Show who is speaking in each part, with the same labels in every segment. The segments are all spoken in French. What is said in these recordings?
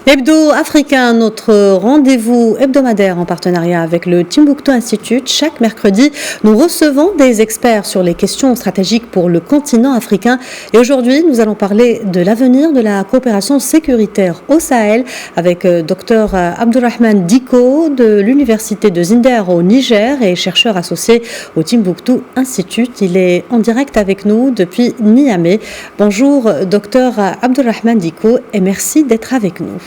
Speaker 1: Hebdo africain, notre rendez-vous hebdomadaire en partenariat avec le Timbuktu Institute. Chaque mercredi, nous recevons des experts sur les questions stratégiques pour le continent africain. Et aujourd'hui, nous allons parler de l'avenir de la coopération sécuritaire au Sahel avec Dr Abdurrahman Diko de l'Université de Zinder au Niger et chercheur associé au Timbuktu Institute. Il est en direct avec nous depuis Niamey. Bonjour Dr Abdurrahman Diko et merci d'être avec nous.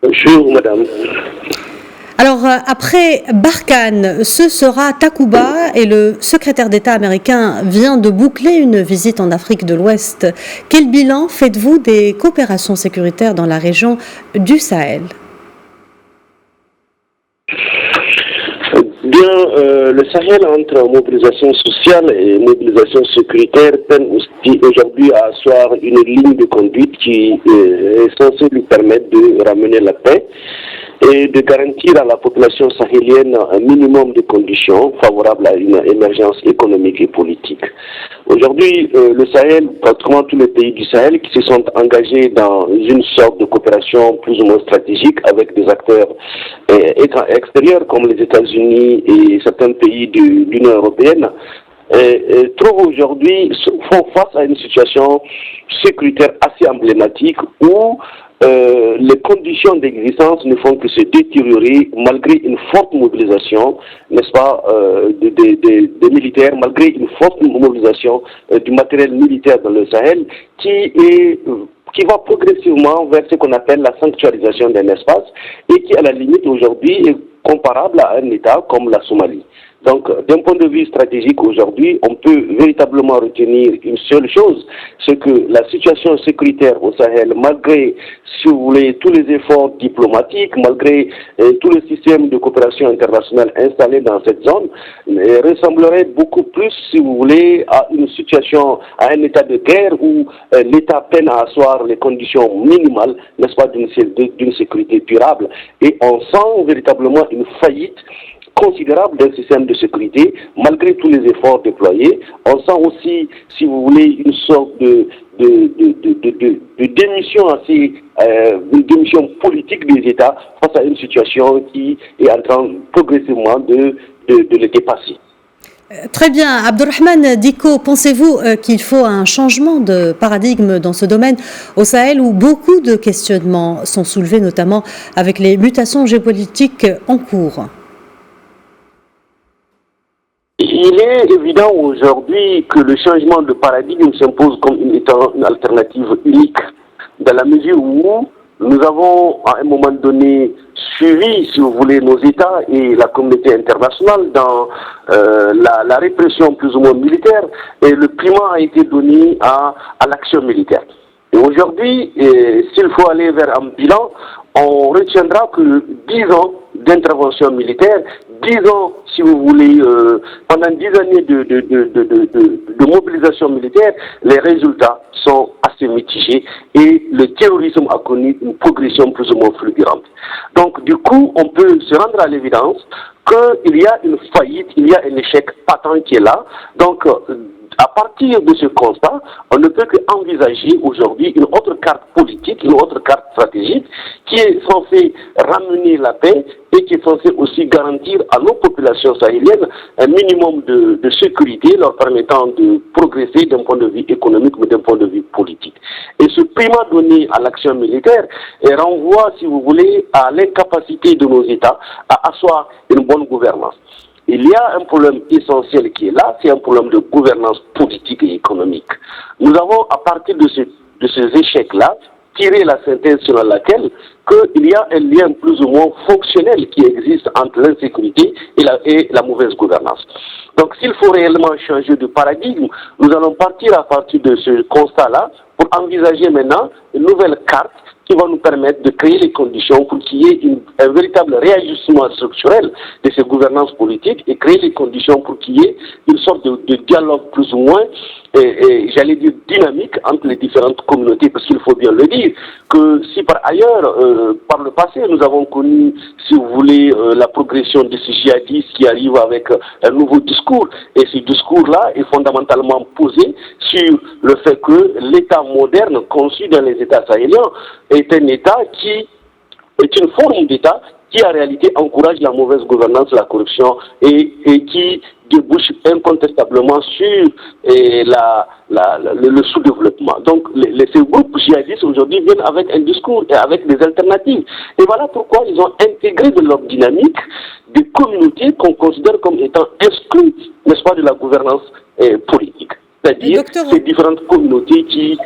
Speaker 2: Bonjour, madame.
Speaker 1: Alors, après Barkhane, ce sera Takuba et le secrétaire d'État américain vient de boucler une visite en Afrique de l'Ouest. Quel bilan faites-vous des coopérations sécuritaires dans la région du Sahel ?
Speaker 2: Le Sahel, entre mobilisation sociale et mobilisation sécuritaire, peine aujourd'hui à asseoir une ligne de conduite qui est censée lui permettre de ramener la paix et de garantir à la population sahélienne un minimum de conditions favorables à une émergence économique et politique. Aujourd'hui, le Sahel, pratiquement tous les pays du Sahel qui se sont engagés dans une sorte de coopération plus ou moins stratégique avec des acteurs extérieurs comme les États-Unis et certains pays de l'Union européenne, trouvent aujourd'hui, font face à une situation sécuritaire assez emblématique où les conditions d'existence ne font que se détériorer malgré une forte mobilisation, n'est-ce pas, des militaires, malgré une forte mobilisation du matériel militaire dans le Sahel qui va progressivement vers ce qu'on appelle la sanctuarisation d'un espace et qui, à la limite, aujourd'hui, est comparable à un État comme la Somalie. Donc, d'un point de vue stratégique, aujourd'hui, on peut véritablement retenir une seule chose, c'est que la situation sécuritaire au Sahel, malgré, si vous voulez, tous les efforts diplomatiques, malgré tous les systèmes de coopération internationale installés dans cette zone, ressemblerait beaucoup plus, si vous voulez, à une situation, à un état de guerre où l'État peine à asseoir les conditions minimales, n'est-ce pas, d'une sécurité durable. Et on sent véritablement une faillite considérable d'un système de sécurité, malgré tous les efforts déployés. On sent aussi, si vous voulez, une sorte de démission une démission politique des États face à une situation qui est en train progressivement de les dépasser.
Speaker 1: Très bien. Abdurrahman Diko, pensez-vous qu'il faut un changement de paradigme dans ce domaine au Sahel où beaucoup de questionnements sont soulevés, notamment avec les mutations géopolitiques en cours ?
Speaker 2: Il est évident aujourd'hui que le changement de paradigme s'impose comme une alternative unique, dans la mesure où nous avons à un moment donné suivi, si vous voulez, nos États et la communauté internationale dans la répression plus ou moins militaire, et le primat a été donné à l'action militaire. Et aujourd'hui, s'il faut aller vers un bilan, on retiendra que 10 ans d'intervention militaire, 10 ans, si vous voulez, pendant 10 années de mobilisation militaire, les résultats sont assez mitigés et le terrorisme a connu une progression plus ou moins fulgurante. Donc, du coup, on peut se rendre à l'évidence qu'il y a une faillite, il y a un échec patent qui est là. Donc, à partir de ce constat, on ne peut qu'envisager aujourd'hui une autre carte politique, une autre carte stratégique qui est censée ramener la paix et qui est censée aussi garantir à nos populations sahéliennes un minimum de sécurité leur permettant de progresser d'un point de vue économique mais d'un point de vue politique. Et ce primat donné à l'action militaire renvoie, si vous voulez, à l'incapacité de nos États à asseoir une bonne gouvernance. Il y a un problème essentiel qui est là, c'est un problème de gouvernance politique et économique. Nous avons, à partir de ces échecs-là, tiré la synthèse selon laquelle qu'il y a un lien plus ou moins fonctionnel qui existe entre l'insécurité et la mauvaise gouvernance. Donc, s'il faut réellement changer de paradigme, nous allons partir à partir de ce constat-là pour envisager maintenant une nouvelle carte qui va nous permettre de créer les conditions pour qu'il y ait un véritable réajustement structurel de ces gouvernances politiques et créer les conditions pour qu'il y ait une sorte de dialogue plus ou moins j'allais dire dynamique entre les différentes communautés, parce qu'il faut bien le dire, que si par ailleurs, par le passé, nous avons connu, si vous voulez, la progression de ces djihadistes qui arrivent avec un nouveau discours, et ce discours-là est fondamentalement posé sur le fait que l'État moderne conçu dans les États sahéliens est un État qui est une forme d'État qui en réalité encourage la mauvaise gouvernance, la corruption et qui débouche incontestablement sur le sous-développement. Donc ces groupes djihadistes aujourd'hui viennent avec un discours et avec des alternatives. Et voilà pourquoi ils ont intégré de leur dynamique des communautés qu'on considère comme étant exclues, n'est-ce pas, de la gouvernance politique. C'est-à-dire ces différentes communautés qui...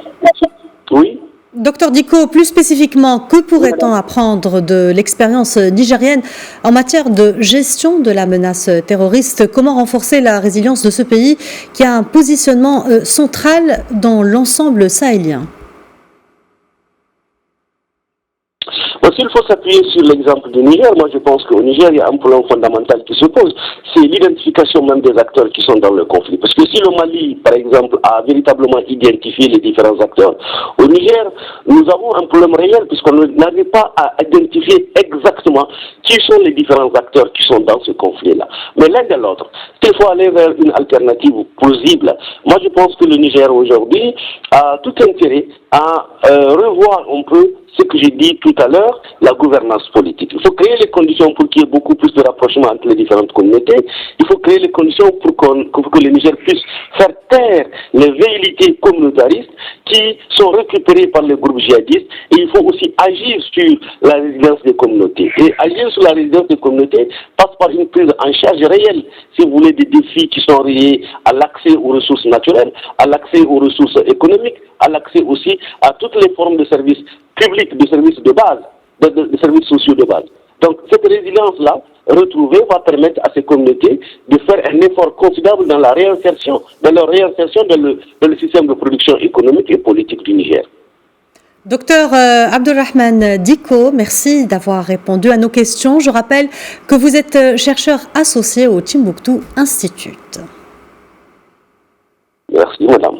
Speaker 2: Oui.
Speaker 1: Docteur Dicko, plus spécifiquement, que pourrait-on apprendre de l'expérience nigérienne en matière de gestion de la menace terroriste? Comment renforcer la résilience de ce pays qui a un positionnement central dans l'ensemble sahélien?
Speaker 2: S'il faut s'appuyer sur l'exemple du Niger, moi je pense qu'au Niger, il y a un problème fondamental qui se pose. C'est l'identification même des acteurs qui sont dans le conflit. Parce que si le Mali, par exemple, a véritablement identifié les différents acteurs, au Niger, nous avons un problème réel puisqu'on n'arrive pas à identifier exactement qui sont les différents acteurs qui sont dans ce conflit-là. Mais l'un de l'autre, il faut aller vers une alternative plausible. Moi je pense que le Niger aujourd'hui a tout intérêt à revoir un peu ce que j'ai dit tout à l'heure, la gouvernance politique. Il faut créer les conditions pour qu'il y ait beaucoup plus de rapprochement entre les différentes communautés. Il faut créer les conditions pour que le Niger puisse faire taire les velléités communautaristes qui sont récupérées par les groupes djihadistes. Et il faut aussi agir sur la résilience des communautés. Et agir sur la résilience des communautés passe par une prise en charge réelle, si vous voulez, des défis qui sont liés à l'accès aux ressources naturelles, à l'accès aux ressources économiques, à l'accès aussi à toutes les formes de services publics, de services de base, de services sociaux de base. Donc cette résilience-là, retrouvée, va permettre à ces communautés de faire un effort considérable dans leur réinsertion dans le système de production économique et politique du Niger.
Speaker 1: Docteur Abdulrahman Dicko, merci d'avoir répondu à nos questions. Je rappelle que vous êtes chercheur associé au Timbuktu Institute.
Speaker 2: Merci, madame.